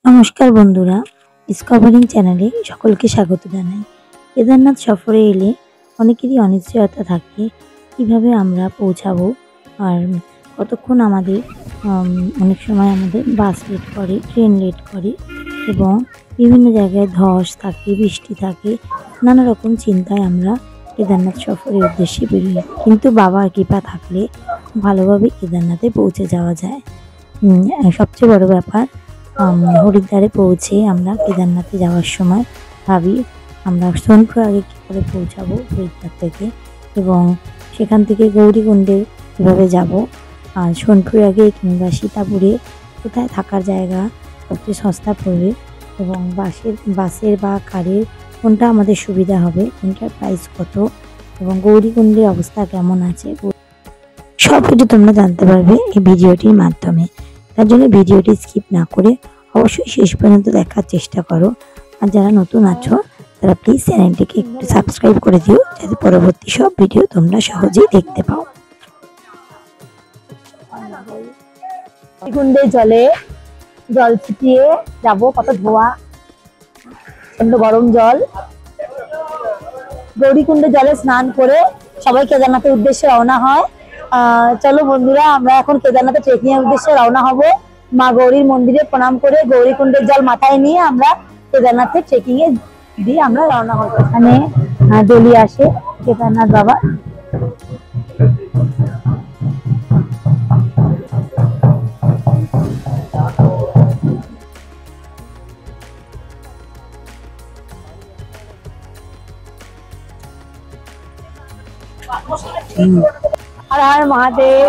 নমস্কার বন্ধুরা, ডিসকভারিং চ্যানেলে সকলকে স্বাগত জানাই। কেদারনাথ সফরে এলে অনেকেরই অনিশ্চয়তা থাকে কিভাবে আমরা পৌঁছাবো আর কতক্ষণ আমাদের অনেক সময় আমাদের বাস লেট করে, ট্রেন লেট করে এবং বিভিন্ন জায়গায় ধস থাকে, বৃষ্টি থাকে, নানা রকম চিন্তায় আমরা কেদারনাথ সফরের উদ্দেশ্যে বেরোই। কিন্তু বাবার কৃপা থাকলে ভালোভাবে কেদারনাথে পৌঁছে যাওয়া যায়। সবচেয়ে বড় ব্যাপার, হরিদ্বারে পৌঁছে আমরা কেদারনাথে যাওয়ার সময় ভাবি আমরা সোনপ্রয়াগে কী করে পৌঁছাবো হরিদ্বার থেকে, এবং সেখান থেকে গৌরীকুণ্ডে কীভাবে যাব, আর সোনপ্রয়াগে কিংবা সীতাপুরে কোথায় থাকার জায়গা সবচেয়ে সস্তা পড়বে, এবং বাসের বা কারের কোনটা আমাদের সুবিধা হবে, কোনটার প্রাইস কত, এবং গৌরীকুণ্ডের অবস্থা কেমন আছে, সব কিছু তোমরা জানতে পারবে এই ভিডিওটির মাধ্যমে। তার জন্য ভিডিওটি স্কিপ না করে অবশ্যই শেষ পর্যন্ত দেখার চেষ্টা করো। আর যারা নতুন আছো তারা প্লিজ চ্যানেলটিকে একটু সাবস্ক্রাইব করে দিও, যাতে পরবর্তী সব ভিডিও তোমরা সহজেই দেখতে পাও। গৌরীকুণ্ডে জল ছিটিয়ে যাব, কত ধোয়া, গরম জল। গৌরীকুণ্ডে জলে স্নান করে সবাই কেদারনাথের উদ্দেশ্যে রওনা হয়। চলো বন্ধুরা, আমরা এখন কেদারনাথের ট্রেকিং এর উদ্দেশ্যে রওনা হব। মা গৌরীর মন্দিরে প্রণাম করে গৌরীকুণ্ডের জল মাথায় নিয়ে আমরা কেদারনাথের ট্রেকিং এ দিয়ে আমরা রওনা হব। এখানে ডলি আসে কেদারনাথ বাবা। হর হর মহাদেব,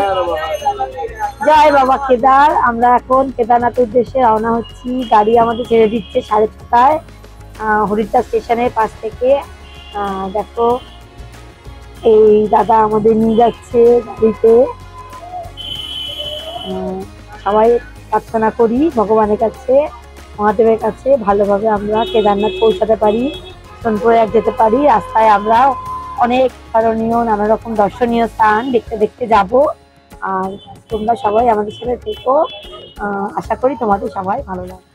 জয় বাবা কেদার। আমরা এখন কেদারনাথের উদ্দেশ্যে রওনা হচ্ছি। গাড়ি আমাদের ছেড়ে দিচ্ছে 6:30টায় হরিদ্বার স্টেশনের পাশ থেকে। দেখো এই দাদা আমাদের নিয়ে যাচ্ছে গাড়িতে। সবাই প্রার্থনা করি ভগবানের কাছে, মহাদেবের কাছে ভালোভাবে আমরা কেদারনাথ পৌঁছাতে পারি, সোনপ্রয়াগ যেতে পারি। রাস্তায় আমরা অনেক স্মরণীয় নানা রকম দর্শনীয় স্থান দেখতে দেখতে যাব। আর তোমরা সবাই আমাদের সাথে থেকো, আশা করি তোমাদের সবাই ভালো লাগে।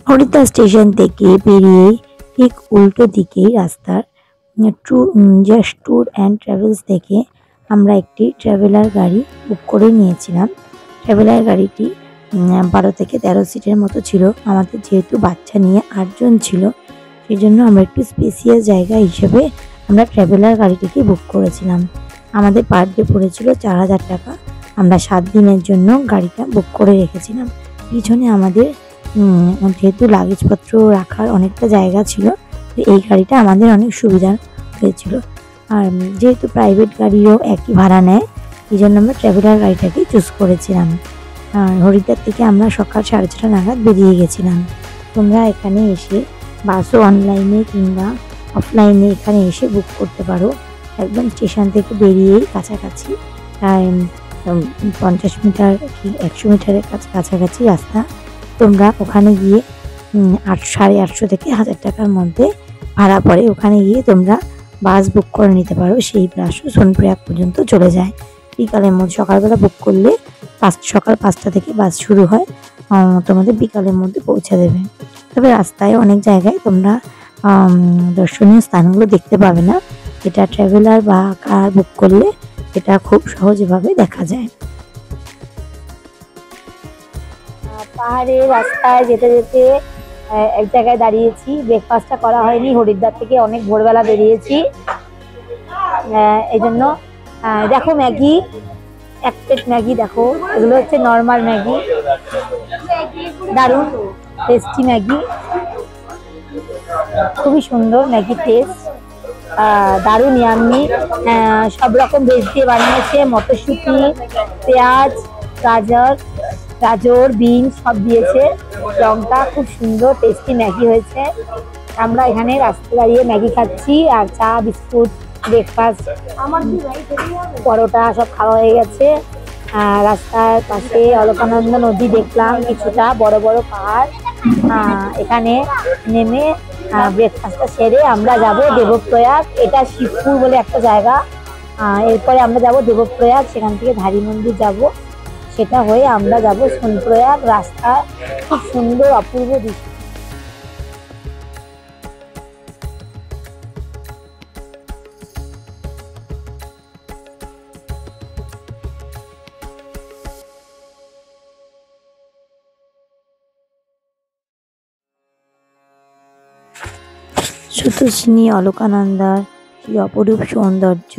হরিদ্বার স্টেশন থেকে বেরিয়ে ঠিক উল্টো দিকেই রাস্তার জাস্ট ট্যুর অ্যান্ড ট্রাভেলস থেকে আমরা একটি ট্রাভেলার গাড়ি বুক করে নিয়েছিলাম। ট্রাভেলার গাড়িটি 12 থেকে 13 সিটের মতো ছিল। আমাদের যেহেতু বাচ্চা নিয়ে 8 জন ছিল, সেই জন্য আমরা একটু স্পেসিয়াস জায়গা হিসেবে আমরা ট্রাভেলার গাড়িটিকে বুক করেছিলাম। আমাদের পার ডে পড়েছিল 4000 টাকা। আমরা 7 দিনের জন্য গাড়িটা বুক করে রেখেছিলাম। পিছনে আমাদের যেহেতু লাগেজপত্র রাখার অনেকটা জায়গা ছিল, তো এই গাড়িটা আমাদের অনেক সুবিধা হয়েছিল। আর যেহেতু প্রাইভেট গাড়িও একই ভাড়া নেয়, এই জন্য আমরা ট্রাভেলার গাড়িটাকে চুজ করেছিলাম। আর হরিদ্বার থেকে আমরা সকাল 6:30 নাগাদ বেরিয়ে গেছিলাম। তোমরা এখানে এসে বাসও অনলাইনে কিংবা অফলাইনে এখানে এসে বুক করতে পারো। একদম স্টেশন থেকে বেরিয়েই কাছাকাছি, প্রায় 50 মিটার কি 100 মিটারের কাছাকাছি রাস্তা। তোমরা ওখানে গিয়ে 850 থেকে 1000 টাকার মধ্যে ভাড়া পড়ে। ওখানে গিয়ে তোমরা বাস বুক করে নিতে পারো। সেই বাসও সোনপ্রয়াগ পর্যন্ত চলে যায় বিকালের মধ্যে। সকালবেলা বুক করলে সকাল 5টা থেকে বাস শুরু হয়, তোমাদের বিকালের মধ্যে পৌঁছে দেবে। তবে রাস্তায় অনেক জায়গায় তোমরা দর্শনীয় স্থানগুলো দেখতে পাবে না। এটা ট্রাভেলার বা কার বুক করলে এটা খুব সহজভাবে দেখা যায়। পাহাড়ের রাস্তায় যেতে যেতে এক জায়গায় দাঁড়িয়েছি। ব্রেকফাস্টটা করা হয়নি, হরিদ্বার থেকে অনেক ভোরবেলা বেরিয়েছি। এই জন্য দেখো ম্যাগি, এক প্লেট ম্যাগি দেখো, এগুলো হচ্ছে নর্মাল ম্যাগি, দারুণ টেস্টি ম্যাগি, খুবই সুন্দর ম্যাগি টেস্ট, দারুণ ইয়াম্মি। সব রকম ভেজ দিয়ে বানিয়েছে, মটরশুঁটি, পেঁয়াজ, গাজর, বিনস সব দিয়েছে, লঙ্কা, খুব সুন্দর টেস্টি ম্যাগি হয়েছে। আমরা এখানে রাস্তায় দাঁড়িয়ে ম্যাগি খাচ্ছি, আর চা, বিস্কুট, ব্রেকফাস্ট, পরোটা সব খাওয়া হয়ে গেছে। রাস্তার পাশে অলকানন্দা নদী দেখলাম, কিছুটা বড় বড় পাহাড়। এখানে নেমে ব্রেকফাস্টটা সেরে আমরা যাব দেবপ্রয়াগ। এটা শিবপুর বলে একটা জায়গা। এরপরে আমরা যাব দেবপ্রয়াগ, সেখান থেকে ধারী মন্দির যাব। সেটা হয়ে আমরা যাব সোনপ্রয়াগ। রাস্তা খুব সুন্দর, অপূর্ব দৃশ্য। স্রোতস্বিনী অলকানন্দার সেই অপরূপ সৌন্দর্য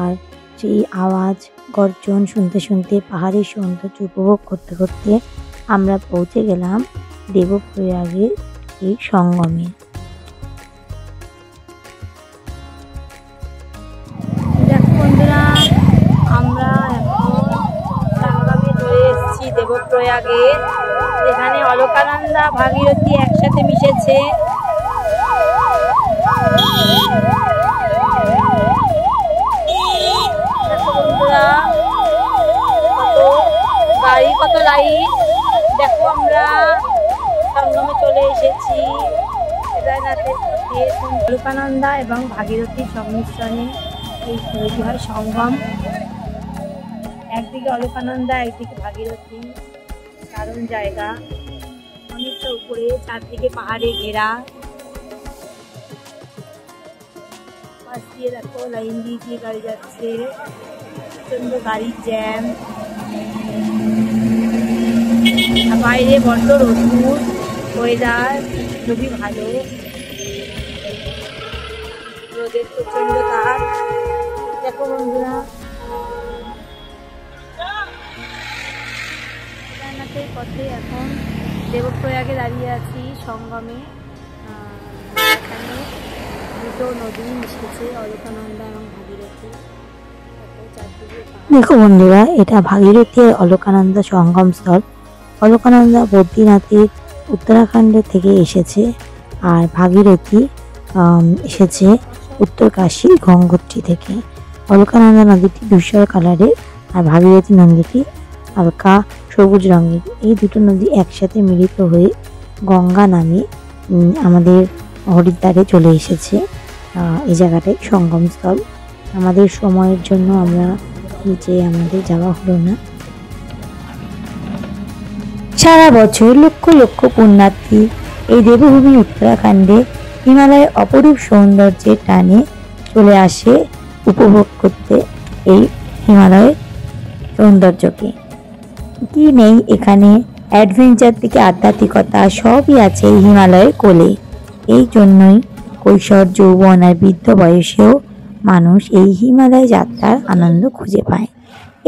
আর সেই আওয়াজ গর্জন শুনতে শুনতে পাহাড়ের সৌন্দর্য উপভোগ করতে করতে আমরা পৌঁছে গেলাম দেবপ্রয়াগের এই সঙ্গমে। দেখো বন্ধুরা, আমরা এখন সঙ্গমে চলে এসেছি দেবপ্রয়াগে, যেখানে অলকানন্দা ভাগীরথী একসাথে মিশেছে। দেখো বন্ধুরা, কত গাড়ি, কত লাইট। দেখো আমরা সঙ্গমে চলে এসেছি। কেদারনাথের পথে অলকানন্দা এবং ভাগীরথীর সংমিশ্রণে এই তৈরি হয় সঙ্গম। একদিকে অলকানন্দা, একদিকে ভাগীরথী। দারুণ জায়গা, অনেকটা উপরে, চারদিকে পাহাড়ে ঘেরা। পাশ দিয়ে দেখো লাইন দিয়ে দিয়ে গাড়ি যাচ্ছে, প্রচন্ড গাড়ির জ্যাম। বাইরে বড্ড রোদ্দুর, ওয়েদার খুবই ভালো, রোদের প্রচন্ড তাপ। দেখো বন্ধুরা, কেদারনাথের পথে এখন দেবপ্রয়াগে দাঁড়িয়ে আছি সঙ্গমে। এখানে দুটো নদী মিশেছে, অলকানন্দা এবং ভাগীরথী। দেখো বন্ধুরা, এটা ভাগীরথী আর অলকানন্দা সঙ্গম স্থল। অলকানন্দা বদ্রীনাথের উত্তরাখণ্ড থেকে এসেছে, আর ভাগীরথী এসেছে উত্তরকাশী গঙ্গোত্রী থেকে। অলকানন্দা নদীটি ধূসর কালারের আর ভাগীরথী নদীটি হালকা সবুজ রঙের। এই দুটো নদী একসাথে মিলিত হয়ে গঙ্গা নামে আমাদের হরিদ্বারে চলে এসেছে। এই জায়গাটাই সঙ্গমস্থল। আমাদের সময়ের জন্য আমরা নিচে আমাদের যাওয়া হলো না। সারা বছর লক্ষ লক্ষ পুণ্যার্থী এই দেবভূমি উত্তরাখণ্ডে হিমালয়ের অপরূপ সৌন্দর্যের টানে চলে আসে উপভোগ করতে এই হিমালয়ের সৌন্দর্যকে। কি নেই এখানে, অ্যাডভেঞ্চার থেকে আধ্যাত্মিকতা সবই আছে এই হিমালয়ের কোলে। এই জন্যই কৈশোর, যৌবন আর বৃদ্ধ বয়সেও মানুষ এই হিমালয় যাত্রার আনন্দ খুঁজে পায়।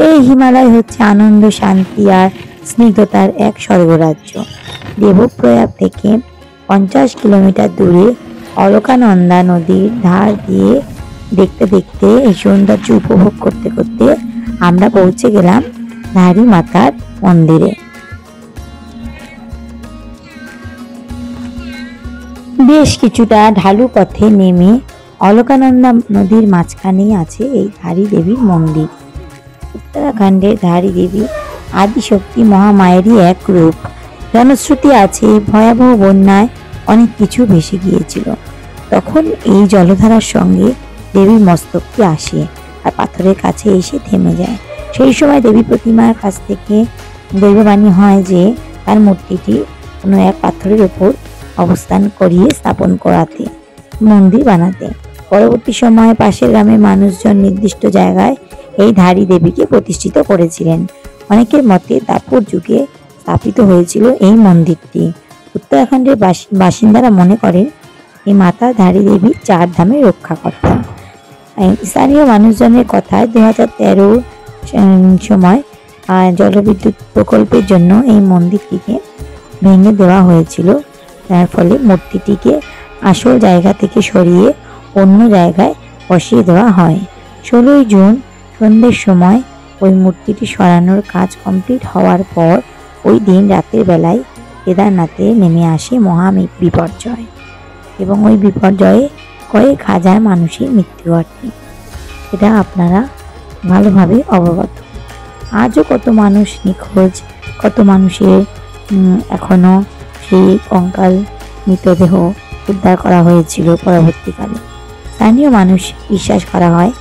এই হিমালয় হচ্ছে আনন্দ, শান্তি আর স্নিগ্ধতার এক স্বর্গরাজ্য। দেবপ্রয়াগ থেকে 50 কিলোমিটার দূরে অলকানন্দা নদীর ধার দিয়ে দেখতে দেখতে এই সৌন্দর্য উপভোগ করতে করতে আমরা পৌঁছে গেলাম ধারী মাতার মন্দিরে। বেশ কিছুটা ঢালু পথে নেমে অলকানন্দা নদীর মাঝখানেই আছে এই ধারী দেবীর মন্দির। উত্তরাখণ্ডের ধারী দেবী আদিশক্তি মহামায়েরই এক রূপ। জনশ্রুতি আছে ভয়াবহ বন্যায় অনেক কিছু ভেসে গিয়েছিল, তখন এই জলধারার সঙ্গে দেবীর মস্তকটি আসে আর পাথরের কাছে এসে থেমে যায়। সেই সময় দেবী প্রতিমার কাছ থেকে দৈববাণী হয় যে তার মূর্তিটি কোনো এক পাথরের ওপর অবস্থান করিয়ে স্থাপন করাতে, মন্দির বানাতে। পরবর্তী সময়ে পাশের গ্রামের মানুষজন নির্দিষ্ট জায়গায় এই ধারী দেবীকে প্রতিষ্ঠিত করেছিলেন। অনেকের মতে দাপর যুগে স্থাপিত হয়েছিল এই মন্দিরটি। উত্তরাখণ্ডের বাসিন্দারা মনে করেন এই মাতা ধারী দেবী 4 ধামের রক্ষাকর্তা। স্থানীয় মানুষজনের কথায় 2013 সময় জলবিদ্যুৎ প্রকল্পের জন্য এই মন্দিরটিকে ভেঙে দেওয়া হয়েছিল, যার ফলে মূর্তিটিকে আসল জায়গা থেকে সরিয়ে অন্য জায়গায় বসিয়ে দেওয়া হয়। 16 জুন সন্ধ্যের সময় ওই মূর্তিটি সরানোর কাজ কমপ্লিট হওয়ার পর ওই দিন রাতের বেলায় কেদারনাথে নেমে আসে মহা বিপর্যয়, এবং ওই বিপর্যয়ে কয়েক হাজার মানুষের মৃত্যু ঘটে। এটা আপনারা ভালোভাবে অবগত। আজও কত মানুষ নিখোঁজ, কত মানুষের এখনো সেই কঙ্কাল মৃতদেহ উদ্ধার করা হয়েছিল পরবর্তীকালে। স্থানীয় মানুষ বিশ্বাস করা হয়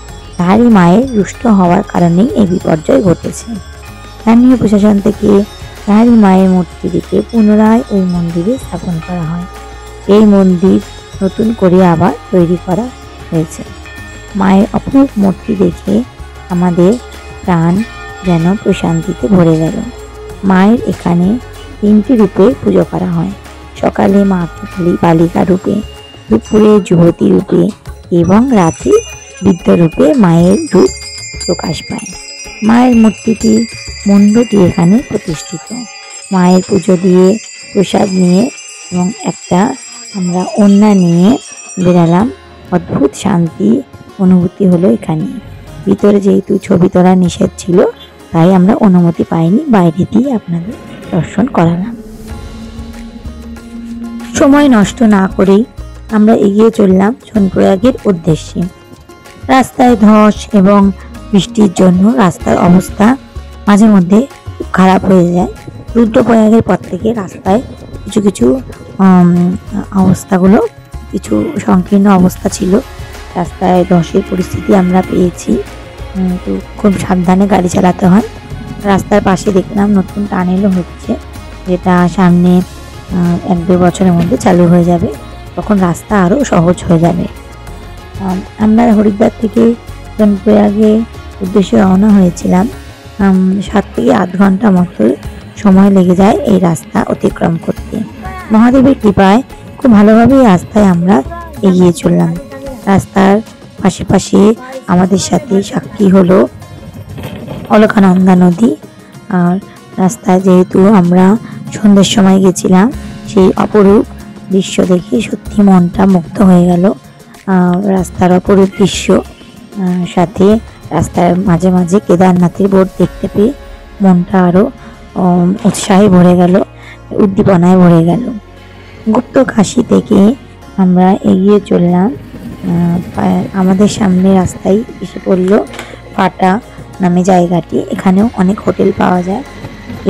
ধারী মায়ের রুষ্ট হওয়ার কারণেই এই বিপর্যয় ঘটেছে। স্থানীয় প্রশাসন থেকে কালী মায়ের মূর্তিটিকে পুনরায় ওই মন্দিরে স্থাপন করা হয়। এই মন্দির নতুন করে আবার তৈরি করা হয়েছে। মায়ের অপরূপ মূর্তি দেখে আমাদের প্রাণ যেন প্রশান্তিতে ভরে গেল। মায়ের এখানে 3টি রূপে পুজো করা হয়। সকালে মা কালী বালিকা রূপে, দুপুরে যুবতী রূপে এবং রাতে বৃদ্ধ রূপে মায়ের রূপ প্রকাশ পায়। মায়ের মূর্তিটি মণ্ডপটি এখানে প্রতিষ্ঠিত। মায়ের পুজো দিয়ে প্রসাদ নিয়ে এবং একটা আমরা ওড়না নিয়ে বেরালাম। অদ্ভুত শান্তি অনুভূতি হলো এখানে। ভিতরে যেহেতু ছবি তোলা নিষেধ ছিল, তাই আমরা অনুমতি পাইনি, বাইরে দিয়ে আপনাদের দর্শন করালাম। সময় নষ্ট না করেই আমরা এগিয়ে চললাম সোনপ্রয়াগের উদ্দেশ্যে। রাস্তায় ধস এবং বৃষ্টির জন্য রাস্তার অবস্থা মাঝে মধ্যে খুব খারাপ হয়ে যায়। রুদ্রপ্রয়াগের পর থেকে রাস্তায় কিছু কিছু অবস্থাগুলো কিছু সংকীর্ণ অবস্থা ছিল। রাস্তায় ধসের পরিস্থিতি আমরা পেয়েছি, তো খুব সাবধানে গাড়ি চালাতে হয়। রাস্তার পাশে দেখলাম নতুন টানেলও হচ্ছে, যেটা সামনে 1-2 বছরের মধ্যে চালু হয়ে যাবে, তখন রাস্তা আরও সহজ হয়ে যাবে। আমরা হরিদ্বার থেকে সোনপ্রয়াগে উদ্দেশ্যে রওনা হয়েছিলাম। 7 থেকে 8 ঘন্টা মতো সময় লেগে যায় এই রাস্তা অতিক্রম করতে। মহাদেবের কৃপায় খুব ভালোভাবে এই রাস্তায় আমরা এগিয়ে চললাম। রাস্তার পাশে আমাদের সাথে সাক্ষী হলো অলকানন্দা নদী। আর রাস্তায় যেহেতু আমরা সন্ধ্যের সময় গেছিলাম, সেই অপরূপ দৃশ্য দেখে সত্যি মনটা মুগ্ধ হয়ে গেল। রাস্তার অপরূপ দৃশ্য সাথে রাস্তার মাঝে মাঝে কেদারনাথের বোর্ড দেখতে পেয়ে মনটা আরও উৎসাহে ভরে গেল, উদ্দীপনায় ভরে গেল। গুপ্ত কাশী থেকে আমরা এগিয়ে চললাম। আমাদের সামনে রাস্তায় এসে পড়ল ফাটা নামে জায়গাটি। এখানেও অনেক হোটেল পাওয়া যায়।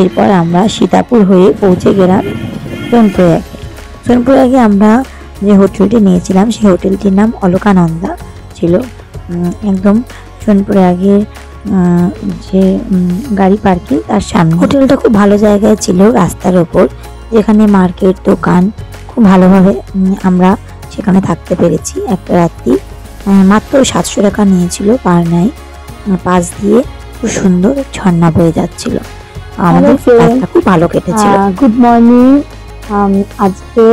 এরপর আমরা সীতাপুর হয়ে পৌঁছে গেলাম সোনপ্রয়াগে। সোনপ্রয়াগে আমরা যে হোটেলটি নিয়েছিলাম সেই হোটেলটির নাম অলকানন্দা ছিল। একদম সোনপ্রয়াগের যে গাড়ি পার্কিং তার সামনে। হোটেলটা খুব ভালো জায়গায় ছিল, রাস্তার ওপর, যেখানে মার্কেট দোকান খুব ভালোভাবে আমরা সেখানে থাকতে পেরেছি। একটা রাত্রি মাত্র 700 টাকা নিয়েছিল পার নাইট। পাশ দিয়ে খুব সুন্দর ঝর্ণা বয়ে যাচ্ছিল। আমাদের রাতটা খুব ভালো কেটেছিল। Good morning. আজকে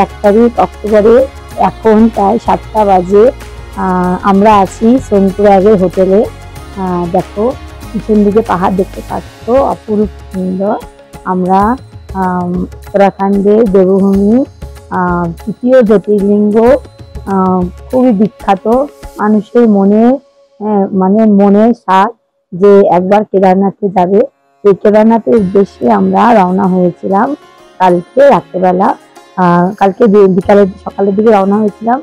1 তারিখ অক্টোবরে, এখন প্রায় 7টা বাজে। আমরা আছি সোনপ্রয়াগের হোটেলে। দেখো পিছন দিকে পাহাড় দেখতে পাচ্ছ, অপরূপ সুন্দর। আমরা উত্তরাখণ্ডের দেবভূমি, 3য় জ্যোতির্লিঙ্গ, খুবই বিখ্যাত। মানুষের মনের স্বাদ যে একবার কেদারনাথে যাবে, সেই কেদারনাথের উদ্দেশ্যে আমরা রওনা হয়েছিলাম কালকে রাত্রেবেলা। কালকে সকালের দিকে রওনা হয়েছিলাম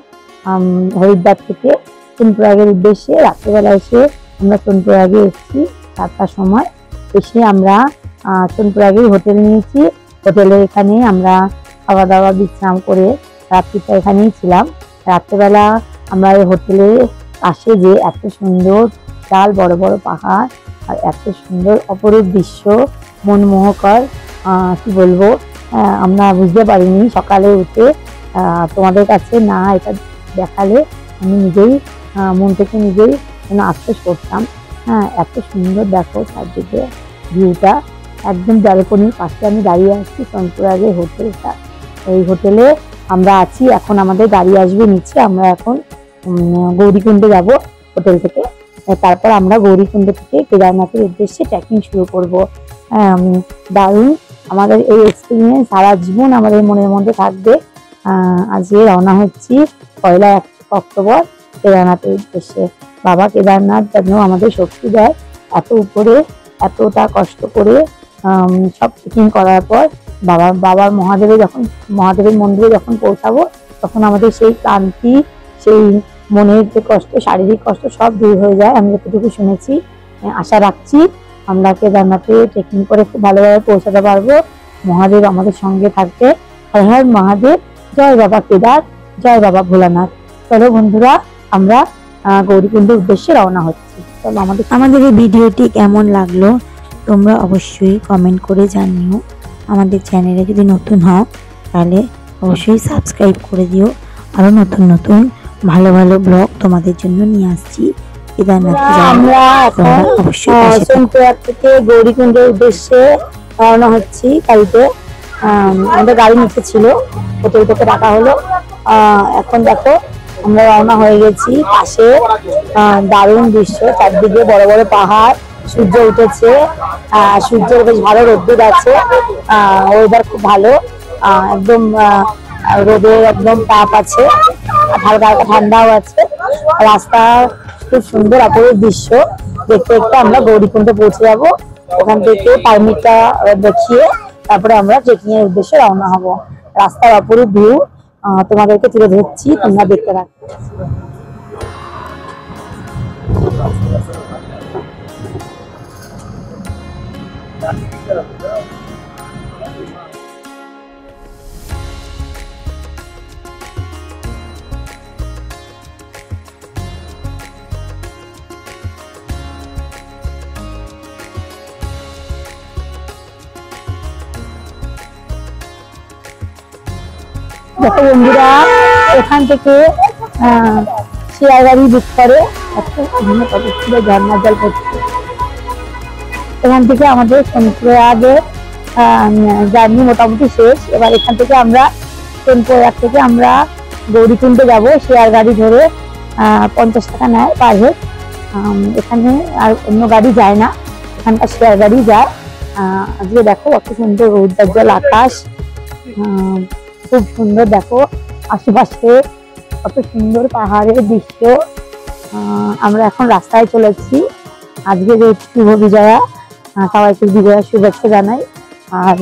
হরিদ্বার থেকে সোনপ্রয়াগের উদ্দেশ্যে। রাত্রেবেলা এসে আমরা সোনপ্রয়াগে এসেছি 7টার সময়। এসে আমরা সোনপ্রয়াগের হোটেল নিয়েছি। হোটেলে এখানে আমরা খাওয়া দাওয়া বিশ্রাম করে রাত্রিটা এখানেই ছিলাম। রাত্রেবেলা আমরা এই হোটেলের পাশে যে এত সুন্দর বিশাল বড় বড় পাহাড় আর এত সুন্দর অপরূপ দৃশ্য, মনমোহকর, কি বলবো, আমরা বুঝতে পারিনি। সকালে উঠে তোমাদের কাছে না এটা দেখালে আমি নিজেই মন থেকে নিজেই যেন আফসোস করতাম। এত সুন্দর দেখো চারদিকে ভিউটা। একদম জলকনির পাশে আমি দাঁড়িয়ে আছি, সোনপ্রয়াগের হোটেলটা। এই হোটেলে আমরা আছি। এখন আমাদের গাড়ি আসবে নিচে। আমরা এখন গৌরীকুণ্ডে যাব হোটেল থেকে। তারপর আমরা গৌরীকুণ্ড থেকে কেদারনাথের উদ্দেশ্যে ট্রেকিং শুরু করব। দারুণ আমাদের এই এক্সপিরিয়েন্স, সারা জীবন আমাদের মনের মধ্যে থাকবে। আজকে রওনা হচ্ছি 1 অক্টোবর কেদারনাথের উদ্দেশ্যে। বাবা কেদারনাথ যেন আমাদের শক্তি দেয়। এত উপরে এতটা কষ্ট করে সব ট্রেকিং করার পর বাবার মহাদেবের মন্দিরে যখন পৌঁছাবো, তখন আমাদের সেই ক্লান্তি, সেই মনের যে কষ্ট, শারীরিক কষ্ট সব দূর হয়ে যায়। আমি যতটুকু শুনেছি, আশা রাখছি আমরা কেদারনাথে ট্রেকিং করে খুব ভালোভাবে পৌঁছাতে পারবো। মহাদেব আমাদের সঙ্গে থাকবে। হর হর মহাদেব, জয় বাবা কেদার, জয় বাবা ভোলানাথ। চলো বন্ধুরা, আমরা গৌরীকুণ্ডের উদ্দেশ্যে রওনা হচ্ছি। চলো আমাদের এই ভিডিওটি কেমন লাগলো তোমরা অবশ্যই কমেন্ট করে জানিও। আমাদের চ্যানেলে যদি নতুন হও তাহলে অবশ্যই সাবস্ক্রাইব করে দিও। আরো নতুন নতুন ভালো ভালো ব্লগ তোমাদের জন্য নিয়ে আসছি। আমরা এখন সোনপুরহাট থেকে গৌরীকুণ্ডের উদ্দেশ্যে রওনা হচ্ছি গাড়িতে। আমাদের গাড়ি নিচে ছিল, হোটেল থেকে ডাকা হলো। এখন দেখো আমরা রওনা হয়ে গেছি। পাশে দারুণ দৃশ্য, চারদিকে বড় বড় পাহাড়, সূর্য উঠেছে, সূর্যের বেশ ভালো রোদ্দুর আছে, ওয়েদার খুব ভালো, একদম রোদের একদম তাপ আছে, হালকা হালকা ঠান্ডাও আছে। রাস্তা খুব সুন্দর, অপরূপ দৃশ্য দেখতে দেখতে আমরা গৌরীকুণ্ডে পৌঁছে যাব। ওখান থেকে পারমিটটা দেখিয়ে তারপরে আমরা ট্রেকিং এর উদ্দেশ্যে রওনা হব। রাস্তার অপরূপ ভিউ তোমাদেরকে তুলে ধরছি, তোমরা দেখতে থাকো। দেখো বন্ধুরা, এখান থেকে শেয়ার গাড়ি বুক করে ঝর্ণার জল পড়ছে। এখান থেকে আমাদের সোনপুরহাটের জার্নি মোটামুটি শেষ। এবার এখান থেকে আমরা সোনপুরহাট থেকে আমরা গৌরীকুণ্ডে যাব। শেয়ার গাড়ি ধরে 50 টাকা নেয় পার হেড। এখানে আর অন্য গাড়ি যায় না, এখানকার শেয়ার গাড়ি যায়। আজকে দেখো কত সুন্দর রৌদ্রোজ্জ্বল আকাশ, খুব সুন্দর। দেখো আশেপাশে কত সুন্দর পাহাড়ের দৃশ্য। আমরা এখন রাস্তায় চলেছি। আজকে যে শুভ বিজয়া, সবাইকে বিজয়ার শুভেচ্ছা জানাই। আর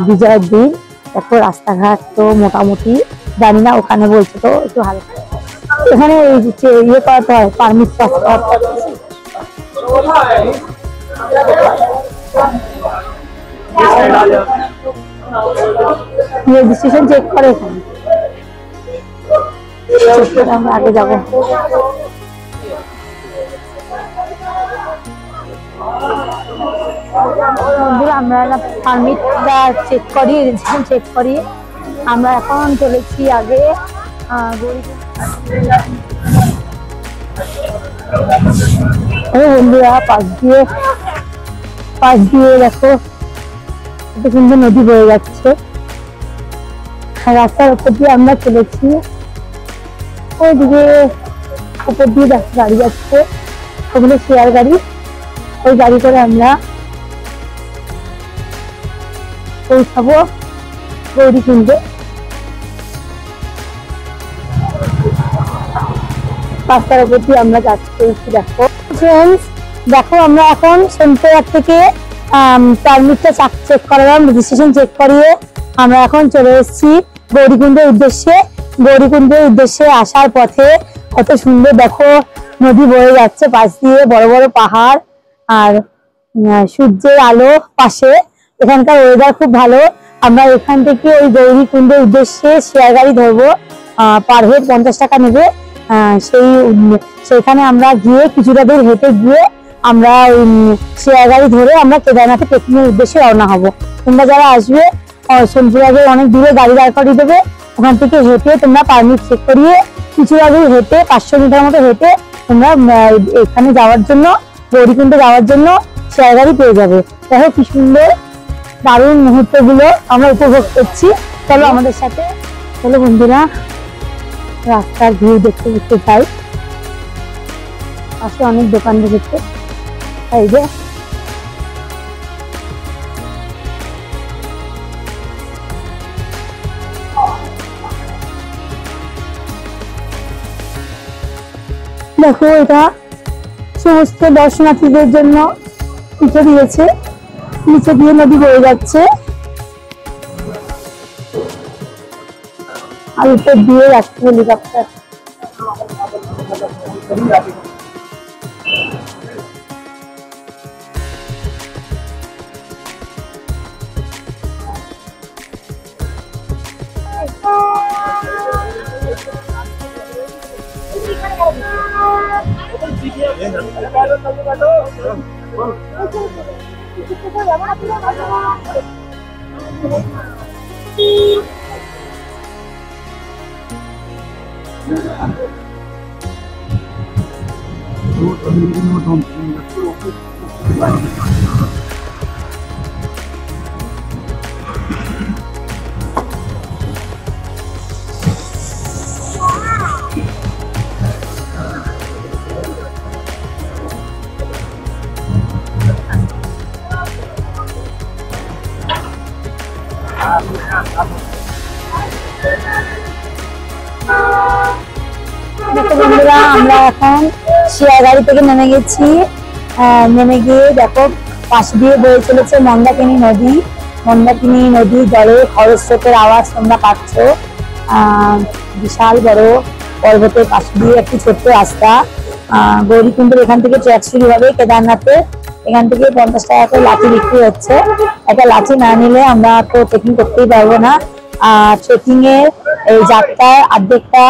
বিজয়ের দিন দেখো রাস্তাঘাট তো মোটামুটি, জানি না ওখানে বলছে তো একটু হালকা। এখানে ইয়ে করাতে হয়, পারমিট রেজিস্ট্রেশন চেক করে এখানে। আমরা আগে যাবো। আমরা পারমিটটা চেক করি, রেজিস্ট্রেশন চেক করি। আমরা এখন চলেছি আগে বন্ধুরা, পাশ দিয়ে দেখো কত সুন্দর নদী বয়ে যাচ্ছে। রাস্তার উপর দিয়ে আমরা চলেছি। ওইদিকে উপর দিয়ে গাড়ি যাচ্ছে, ওগুলো শেয়ার গাড়ি। ওই গাড়ি করে আমরা পৌঁছাবো গৌরীকুণ্ডে। রাস্তার উপর দিয়ে আমরা যাচ্ছি। দেখো ফ্রেন্ডস, দেখো আমরা এখন সোনপুরহাট থেকে পারমিটটা চেক করালাম, রেজিস্ট্রেশন চেক করিয়ে আমরা এখন চলে এসেছি গৌরীকুণ্ডের উদ্দেশ্যে। গৌরীকুণ্ডের উদ্দেশ্যে আসার পথে কত সুন্দর দেখো নদী বয়ে যাচ্ছে, পাশ দিয়ে বড় বড় পাহাড় আর সূর্যের আলো পাশে। এখানকার ওয়েদার খুব ভালো। আমরা এখান থেকে ওই গৌরীকুণ্ডের উদ্দেশ্যে শেয়ার গাড়ি ধরবো, পার হেড 50 টাকা নেবে। সেখানে আমরা গিয়ে কিছুটা দূর হেঁটে গিয়ে আমরা শেয়ার গাড়ি ধরে আমরা কেদারনাথে ট্রেকিং এর উদ্দেশ্যে রওনা হবো। তোমরা যারা আসবে সোনপুরহাটের অনেক দূরে গাড়ি দাঁড় করিয়ে দেবে, ওখান থেকে হেঁটে তোমরা পারমিট চেক করিয়ে কিছুটা দূর হেঁটে 500 মিটার মতো হেঁটে তোমরা এখানে যাওয়ার জন্য, গৌরীকুণ্ডে যাওয়ার জন্য শেয়ার গাড়ি পেয়ে যাবে। দেখো কি সুন্দর দারুণ মুহূর্ত গুলো আমরা উপভোগ করছি। চলো আমাদের সাথে, চলো বন্ধুরা রাস্তার ভিউ দেখতে দেখতে যাই। পাশে অনেক দোকান বসেছে, এই যে দেখো এটা সমস্ত দর্শনার্থীদের জন্য নিচে দিয়েছে, নিচে দিয়ে নদী বয়ে যাচ্ছে আর উপর দিয়ে যাচ্ছে হেলিকপ্টার। দেখো বন্ধুরা, আমরা এখন শিয়াগাড়ি থেকে নেমে গেছি। নেমে গিয়ে দেখো পাশ দিয়ে বয়ে চলেছে মন্দাকিনী নদী। মন্দাকিনী নদীর জলে খরস্রোতের আওয়াজ তোমরা পাচ্ছ। বিশাল বড় পর্বতের পাশ দিয়ে একটি ছোট্ট রাস্তা। গৌরীকুণ্ডের এখান থেকে ট্রেক শুরু হবে কেদারনাথে। এখান থেকে 50 টাকা করে লাঠি বিক্রি হচ্ছে। একটা লাঠি না নিলে আমরা তো ট্রেকিং করতেই পারবো না। ট্রেকিং এর এই যাত্রার অর্ধেকটা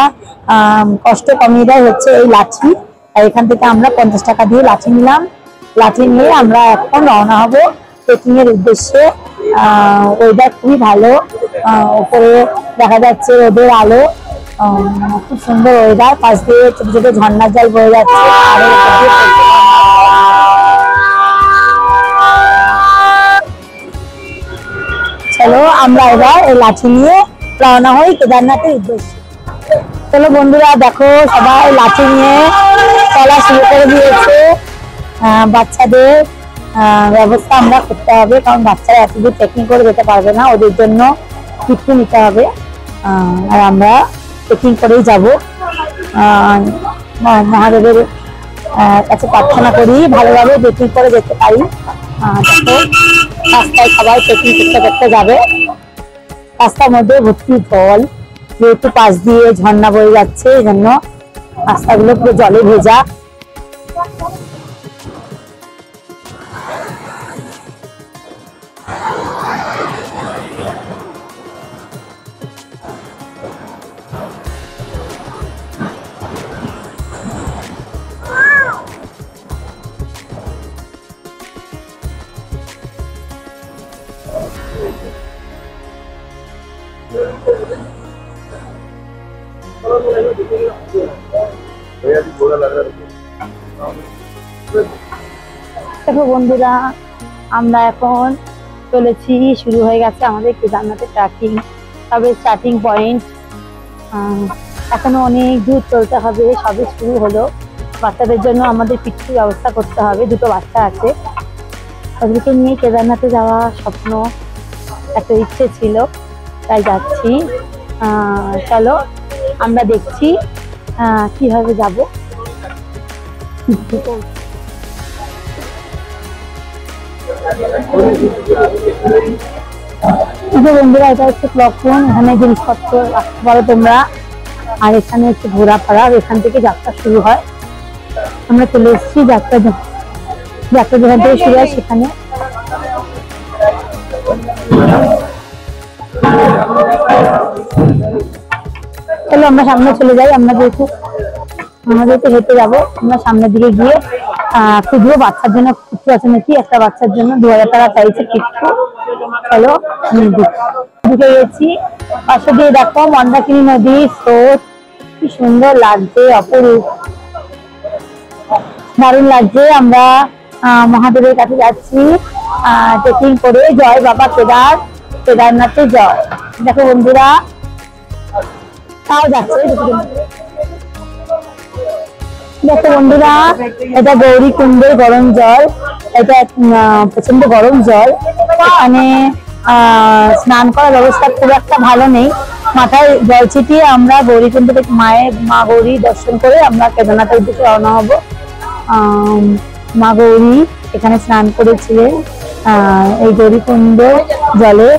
কষ্ট কমিয়ে দেয় হচ্ছে এই লাঠি। আর এখান থেকে আমরা 50 টাকা দিয়ে লাঠি নিলাম। লাঠি নিয়ে আমরা এখন রওনা হব ট্রেকিং এর উদ্দেশ্যে। ওয়েদার খুবই ভালো, উপরে দেখা যাচ্ছে রোদের আলো, খুব সুন্দর ওয়েদার। পাশ দিয়ে ছোট ছোট ঝর্ণার জল বয়ে যাচ্ছে। চলো আমরা এবার এই লাঠি নিয়ে রওনা হই কেদারনাথের উদ্দেশ্যে। চলো বন্ধুরা, দেখো সবাই লাঠি নিয়ে চলা শুরু করে দিয়েছে। বাচ্চাদের ব্যবস্থা আমরা করতে হবে, কারণ বাচ্চারা এত দূর ট্রেকিং করে যেতে পারবে না, ওদের জন্য কিছু নিতে হবে। আর আমরা ট্রেকিং করেই যাব। মহাদেবের কাছে প্রার্থনা করি ভালোভাবে ট্রেকিং করে যেতে পারি। দেখো রাস্তায় সবাই ট্রেকিং করতে করতে যাবে। রাস্তার মধ্যে ভর্তি জল, যেহেতু পাশ দিয়ে ঝর্ণা বয়ে যাচ্ছে, এই জন্য রাস্তাগুলো পুরো জলে ভেজা। দেখো বন্ধুরা, আমরা এখন চলেছি, শুরু হয়ে গেছে আমাদের কেদারনাথের ট্রেকিং। তবে স্টার্টিং পয়েন্ট, এখনো অনেক দূর চলতে হবে, সবে শুরু হলো। বাচ্চাদের জন্য আমাদের কিছু ব্যবস্থা করতে হবে, দুটো বাচ্চা আছে, ওদেরকে নিয়ে কেদারনাথে যাওয়া স্বপ্ন, একটা ইচ্ছে ছিল, তাই যাচ্ছি। চলো আমরা দেখছি কিভাবে যাব। বন্ধুরা, এটা হচ্ছে ক্লক রুম, এখানে জিনিসপত্র রাখতে পারো তোমরা। আর এখানে হচ্ছে ঘোরাফেরা, এখান থেকে যাত্রা শুরু হয়। আমরা চলে এসেছি যাত্রা যেখান থেকে শুরু হয় সেখানে। চলো আমরা সামনে চলে যাই। আমাদের তো হেঁটে যাবো, আমরা সামনের দিকে গিয়ে খুঁজবো বাচ্চার জন্য কিছু আছে নাকি। একটা বাচ্চার জন্য 2000 টাকা চাইছে কিছু। চলো ঢুকে গেছি। পাশে দিয়ে দেখো মন্দাকিনী নদীর স্রোত, কি সুন্দর লাগছে, অপরূপ, দারুণ লাগছে। আমরা মহাদেবের কাছে যাচ্ছি ট্রেকিং করে। জয় বাবা কেদারনাথে জয়। দেখো বন্ধুরা, তাও যাচ্ছে। দেখো বন্ধুরা, এটা গৌরীকুণ্ডের গরম জল। এটা প্রচন্ড গরম জল। এখানে স্নান করার ব্যবস্থা খুব একটা ভালো নেই। মাথায় জল ছিটিয়ে আমরা গৌরীকুণ্ড থেকে মা গৌরী দর্শন করে আমরা কেদারনাথের দিকে রওনা হব। মা গৌরী এখানে স্নান করেছিলেন। এই গৌরীকুণ্ড জলে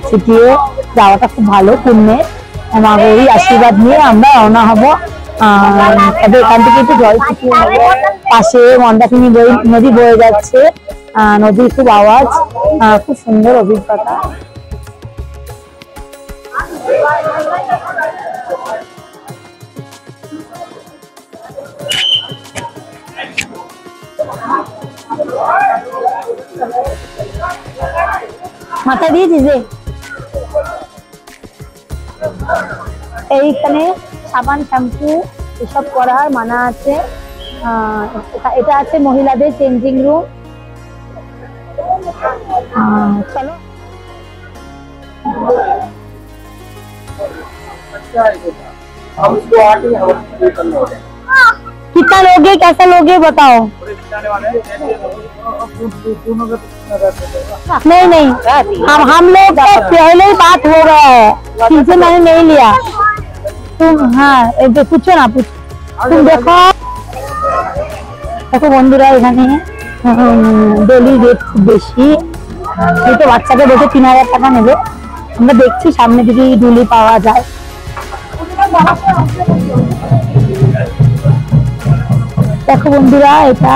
ছিটিয়ে যাওয়াটা খুব ভালো পুণ্যের। মা গৌরী আশীর্বাদ নিয়ে আমরা রওনা হব। তবে এখান থেকে একটু জল ছিটিয়ে নেবো। পাশে মন্দাকিনী নদী বয়ে যাচ্ছে, নদীর খুব আওয়াজ, খুব সুন্দর অভিজ্ঞতা। মাথা দিয়েছিস রে। এইখানে সাবান শ্যাম্পু এসব করার মানা আছে। এটা আছে মহিলাদের চেঞ্জিং রুম। চলো। कितना लोगे, कैसा लोगे बताओ। नहीं नहीं, हम लोग का पहले ही बात हो गया है, चीजें मैंने नहीं लिया। तुम हाँ पूछो ना, पूछो। तुम देखो দেখো বন্ধুরা, এখানে ডেলি রেট খুব বেশি। এই তো বাচ্চাকে বলতে 3000 টাকা নেবে। আমরা দেখছি সামনে যদি ডুলি পাওয়া যায়। দেখো বন্ধুরা, এটা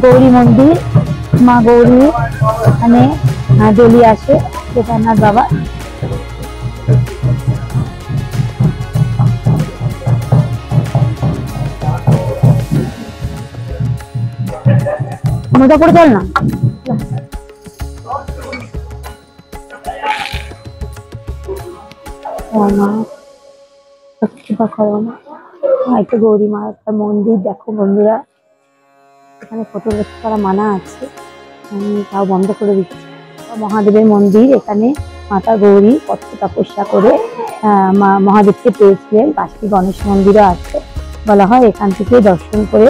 গৌরী মন্দির, মা গৌরী এখানে ডেলি আসে কেদারনাথ বাবা। মজা করে চল না। একটা গৌরী মা একটা মন্দির। দেখো বন্ধুরা, এখানে ফটোগ্রাফি করা মানা আছে, আমি তাও বন্ধ করে দিচ্ছি। মহাদেবের মন্দির, এখানে মাতা গৌরী কত তপস্যা করে মহাদেবকে পেয়েছিলেন। পাশে গণেশ মন্দিরও আছে। বলা হয় এখান থেকে দর্শন করে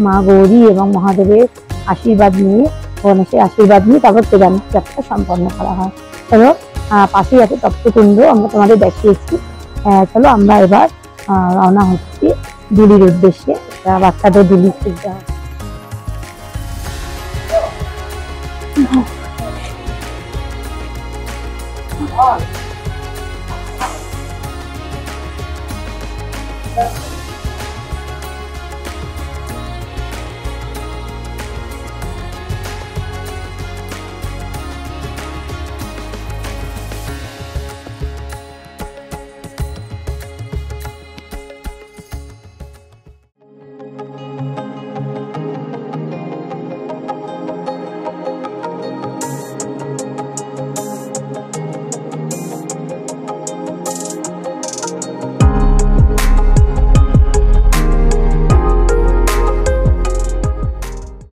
মা গৌরী এবং মহাদেবের আশীর্বাদ নিয়ে, গণেশের আশীর্বাদ নিয়ে তারপর কেদারনাথ যাত্রা সম্পন্ন করা হয়। চলো, পাশেই আছে তপ্তকুণ্ড, আমরা তোমাদের দেখিয়েছি। চলো আমরা এবার রওনা হচ্ছি দিল্লির উদ্দেশ্যে। বাচ্চাদের দিল্লি খুঁজতে হবে।